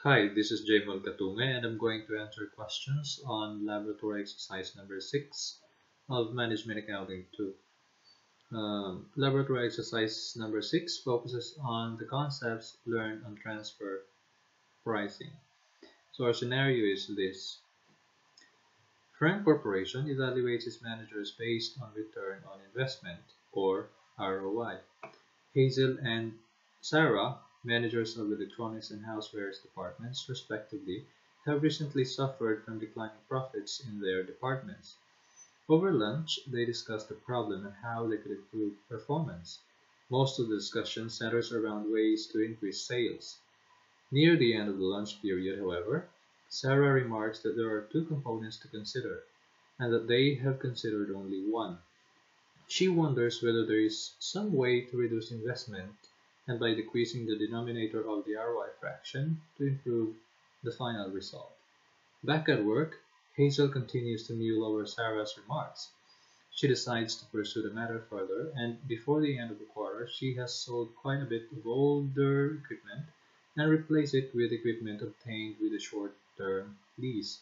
Hi, this is Jamewel Catunga, and I'm going to answer questions on laboratory exercise number 6 of Management Accounting 2. Laboratory exercise number 6 focuses on the concepts learned on transfer pricing. So our scenario is this. Frank Corporation evaluates its managers based on return on investment, or ROI. Hazel and Sarah, managers of the electronics and housewares departments, respectively, have recently suffered from declining profits in their departments. Over lunch, they discussed the problem and how they could improve performance. Most of the discussion centers around ways to increase sales. Near the end of the lunch period, however, Sarah remarks that there are two components to consider, and that they have considered only one. She wonders whether there is some way to reduce investment and by decreasing the denominator of the ROI fraction to improve the final result. Back at work, Hazel continues to mull over Sarah's remarks. She decides to pursue the matter further, and before the end of the quarter, she has sold quite a bit of older equipment and replaced it with equipment obtained with a short-term lease.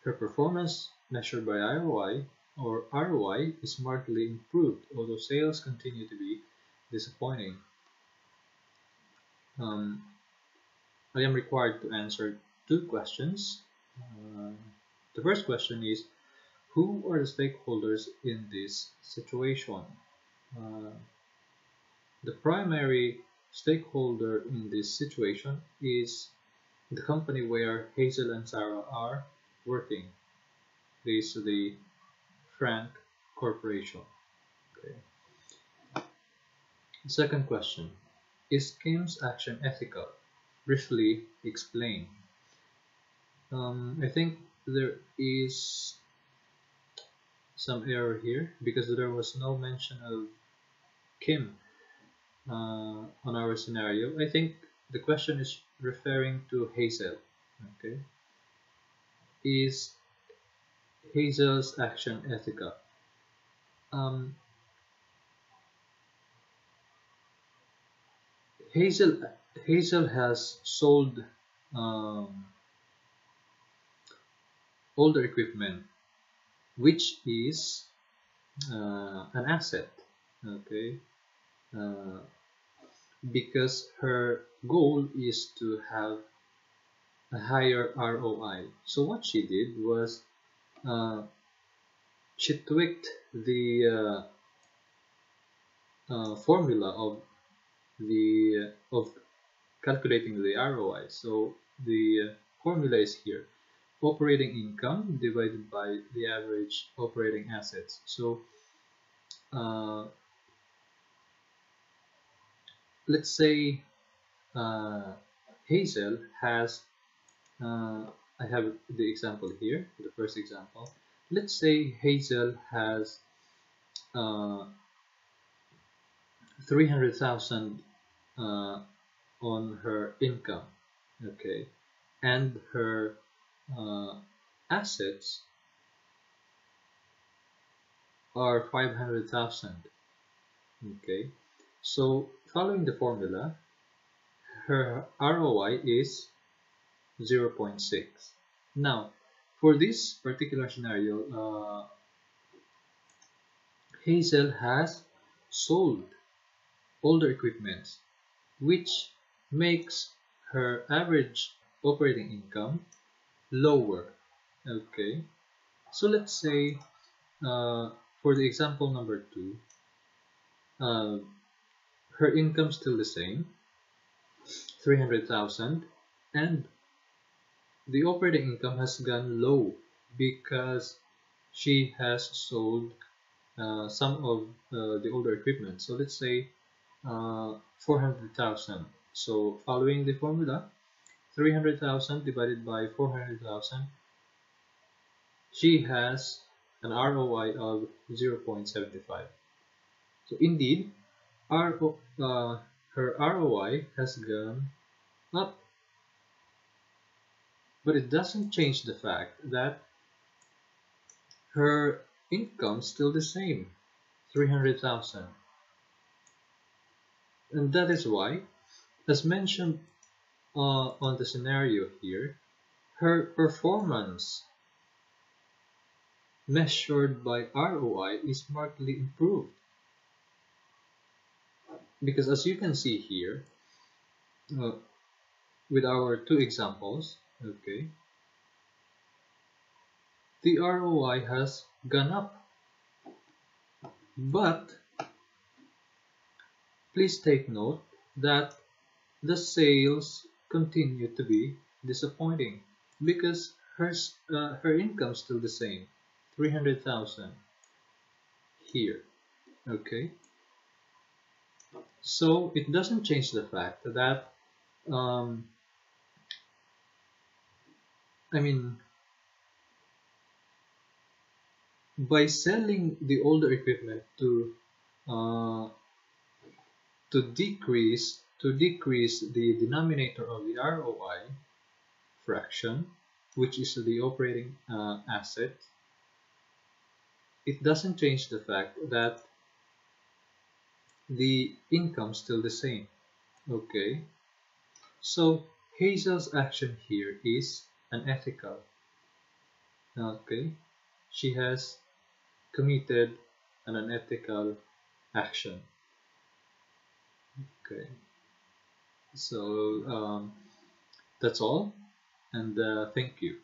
Her performance, measured by ROI, is markedly improved, although sales continue to be disappointing. I am required to answer two questions. The first question is, who are the stakeholders in this situation? The primary stakeholder in this situation is the company where Hazel and Sarah are working. This is the Frank Corporation. Okay. The second question, is Kim's action ethical? Briefly explain. I think there is some error here because there was no mention of Kim on our scenario. I think the question is referring to Hazel. Okay. Is Hazel's action ethical? Hazel has sold older equipment, which is an asset. Okay, because her goal is to have a higher ROI. So what she did was she tweaked the formula of calculating the ROI. So the formula is here: operating income divided by the average operating assets. So let's say Hazel has I have the example here, the first example. Let's say Hazel has 300,000 on her income, okay, and her assets are 500,000. Okay, so following the formula, her ROI is 0.6. Now, for this particular scenario, Hazel has sold older equipment, which makes her average operating income lower. Okay, so let's say for the example number 2, her income still the same, 300,000, and the operating income has gone low because she has sold some of the older equipment. So let's say 400,000. So following the formula, 300,000 divided by 400,000, she has an ROI of 0.75. So indeed, her ROI has gone up, but it doesn't change the fact that her income is still the same, 300,000. And that is why, as mentioned on the scenario here, her performance measured by ROI is markedly improved. Because as you can see here, uh, with our two examples, okay, the ROI has gone up. But please take note that the sales continue to be disappointing because her income is still the same, 300,000 here. Okay, so it doesn't change the fact that um, I mean, by selling the older equipment uh, to decrease the denominator of the ROI fraction, which is the operating asset, it doesn't change the fact that the income is still the same. Okay, so Hazel's action here is unethical. Okay, she has committed an unethical action. Okay, so that's all, and thank you.